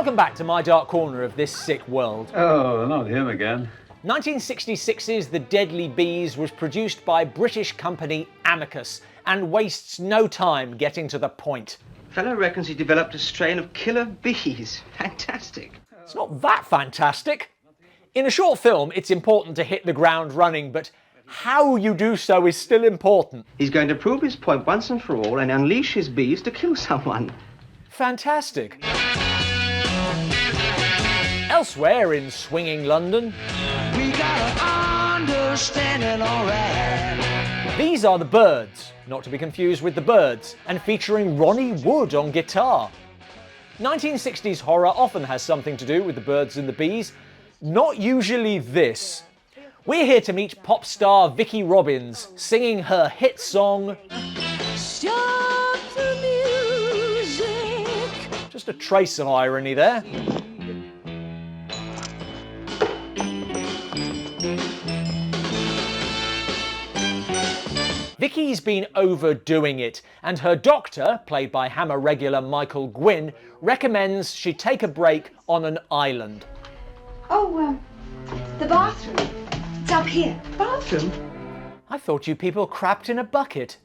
Welcome back to my dark corner of this sick world. Oh, not him again. 1966's The Deadly Bees was produced by British company Amicus and wastes no time getting to the point. Fellow reckons he developed a strain of killer bees. Fantastic. It's not that fantastic. In a short film, it's important to hit the ground running, but how you do so is still important. He's going to prove his point once and for all and unleash his bees to kill someone. Fantastic. Elsewhere in swinging London, We gotta understand it alright. these are the Birds, not to be confused with the Birds, and featuring Ronnie Wood on guitar. 1960s horror often has something to do with the Birds and the Bees, not usually this. We're here to meet pop star Vicki Robbins singing her hit song, Stop the music. just a trace of irony there. Vicki's been overdoing it, and her doctor, played by Hammer regular Michael Gwynn, recommends she take a break on an island. Oh, the bathroom. It's up here. Bathroom? I thought you people crapped in a bucket.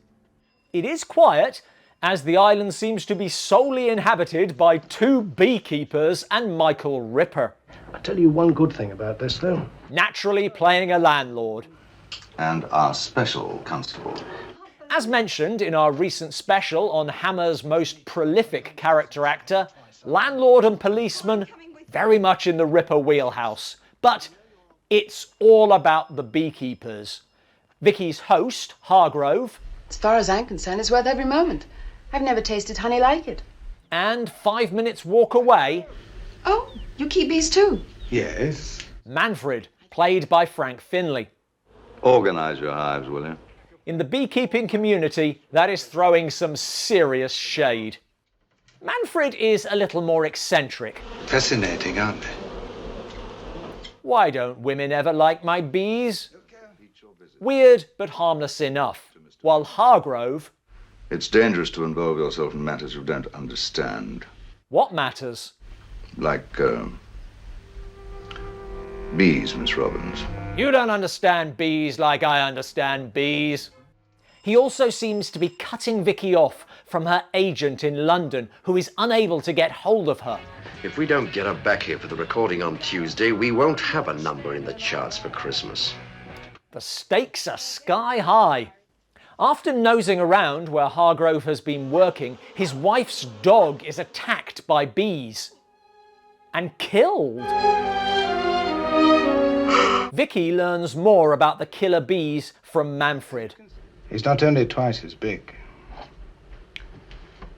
It is quiet, as the island seems to be solely inhabited by 2 beekeepers and Michael Ripper, I tell you one good thing about this, though. naturally playing a landlord. And our special constable. As mentioned in our recent special on Hammer's most prolific character actor, landlord and policeman very much in the Ripper wheelhouse. But it's all about the beekeepers. Vicki's host, Hargrove, As far as I'm concerned, it's worth every moment. I've never tasted honey like it. and 5 minutes walk away, Oh, you keep bees too? Yes. Manfred, played by Frank Finlay. Organize your hives, will you? In the beekeeping community, that is throwing some serious shade. Manfred is a little more eccentric. Fascinating, aren't they? Why don't women ever like my bees? Weird, but harmless enough. While Hargrove, It's dangerous to involve yourself in matters you don't understand. what matters? Like, bees, Miss Robbins. You don't understand bees like I understand bees. He also seems to be cutting Vicki off from her agent in London, who is unable to get hold of her. If we don't get her back here for the recording on Tuesday, we won't have a number in the charts for Christmas. The stakes are sky high. After nosing around where Hargrove has been working, his wife's dog is attacked by bees and killed. Vicki learns more about the killer bees from Manfred. He's not only twice as big,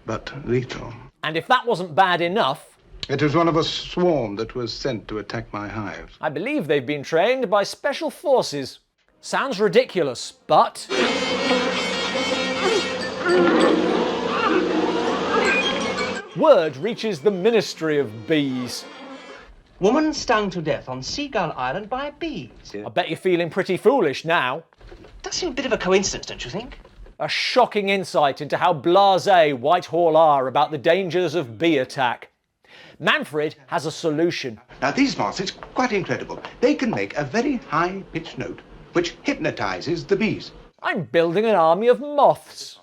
but lethal. And if that wasn't bad enough, It was one of a swarm that was sent to attack my hives. I believe they've been trained by special forces. Sounds ridiculous, but word reaches the Ministry of Bees. Woman stung to death on Seagull Island by bees. I bet you're feeling pretty foolish now. Does seem a bit of a coincidence, don't you think? A shocking insight into how blasé Whitehall are about the dangers of bee attack. Manfred has a solution. Now, these moths, it's quite incredible. They can make a very high-pitched note, which hypnotizes the bees. I'm building an army of moths.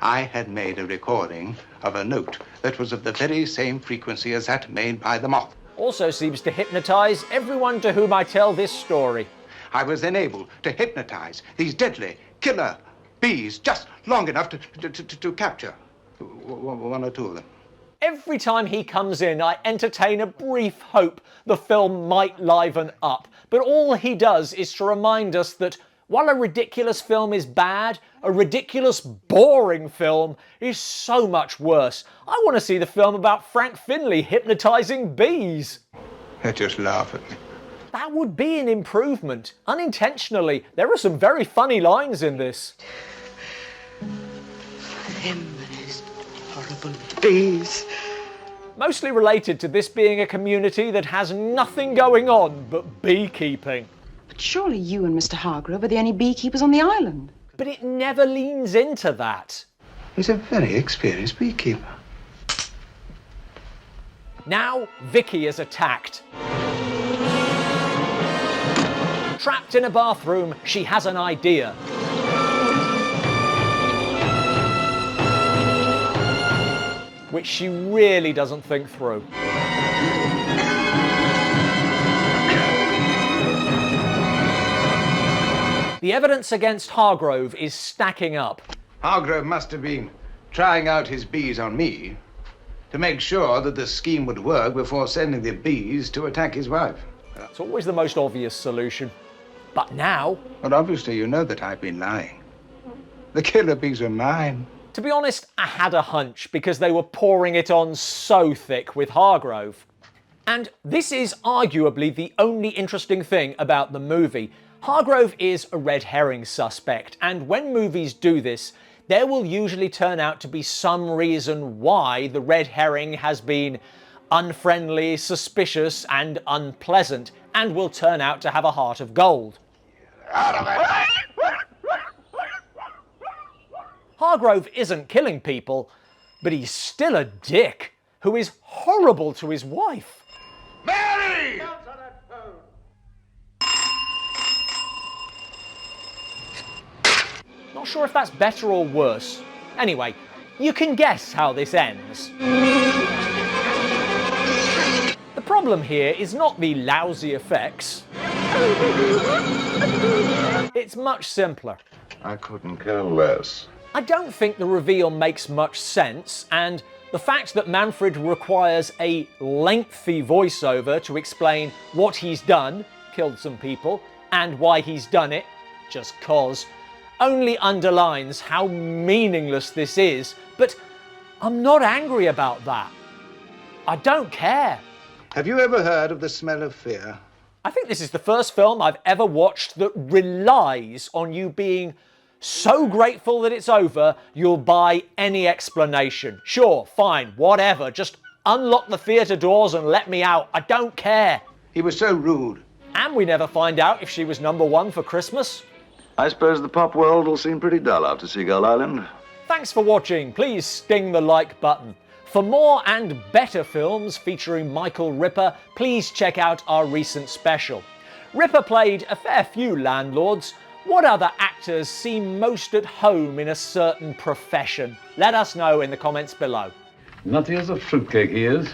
I had made a recording of a note that was of the very same frequency as that made by the moth. Also seems to hypnotise everyone to whom I tell this story. I was then able to hypnotize these deadly killer bees just long enough to capture one or two of them. Every time he comes in, I entertain a brief hope the film might liven up. But all he does is to remind us that while a ridiculous film is bad, a ridiculous, boring film is so much worse. I want to see the film about Frank Finlay hypnotising bees. They just laugh at me. That would be an improvement. Unintentionally, there are some very funny lines in this. Them and his horrible bees. Mostly related to this being a community that has nothing going on but beekeeping. But surely you and Mr. Hargrove are the only beekeepers on the island. But it never leans into that. He's a very experienced beekeeper. Now, Vicky is attacked. Trapped in a bathroom, she has an idea. Which she really doesn't think through. The evidence against Hargrove is stacking up. Hargrove must have been trying out his bees on me to make sure that the scheme would work before sending the bees to attack his wife. It's always the most obvious solution. But now... But obviously you know that I've been lying. The killer bees were mine. To be honest, I had a hunch because they were pouring it on so thick with Hargrove. And this is arguably the only interesting thing about the movie. Hargrove is a red herring suspect, and when movies do this, there will usually turn out to be some reason why the red herring has been unfriendly, suspicious, and unpleasant, and will turn out to have a heart of gold. Hargrove isn't killing people, but he's still a dick who is horrible to his wife. Mary! Not sure if that's better or worse. Anyway, you can guess how this ends. The problem here is not the lousy effects. It's much simpler. I couldn't care less. I don't think the reveal makes much sense, and the fact that Manfred requires a lengthy voiceover to explain what he's done, killed some people, and why he's done it, just 'cause, only underlines how meaningless this is, but I'm not angry about that. I don't care. Have you ever heard of the smell of fear? I think this is the first film I've ever watched that relies on you being so grateful that it's over, you'll buy any explanation. Sure, fine, whatever, just unlock the theatre doors and let me out. I don't care. He was so rude. And we never find out if she was #1 for Christmas. I suppose the pop world will seem pretty dull after Seagull Island. Thanks for watching. Please sting the like button. For more and better films featuring Michael Ripper, please check out our recent special. Ripper played a fair few landlords. What other actors seem most at home in a certain profession? Let us know in the comments below. Nutty as a fruitcake he is.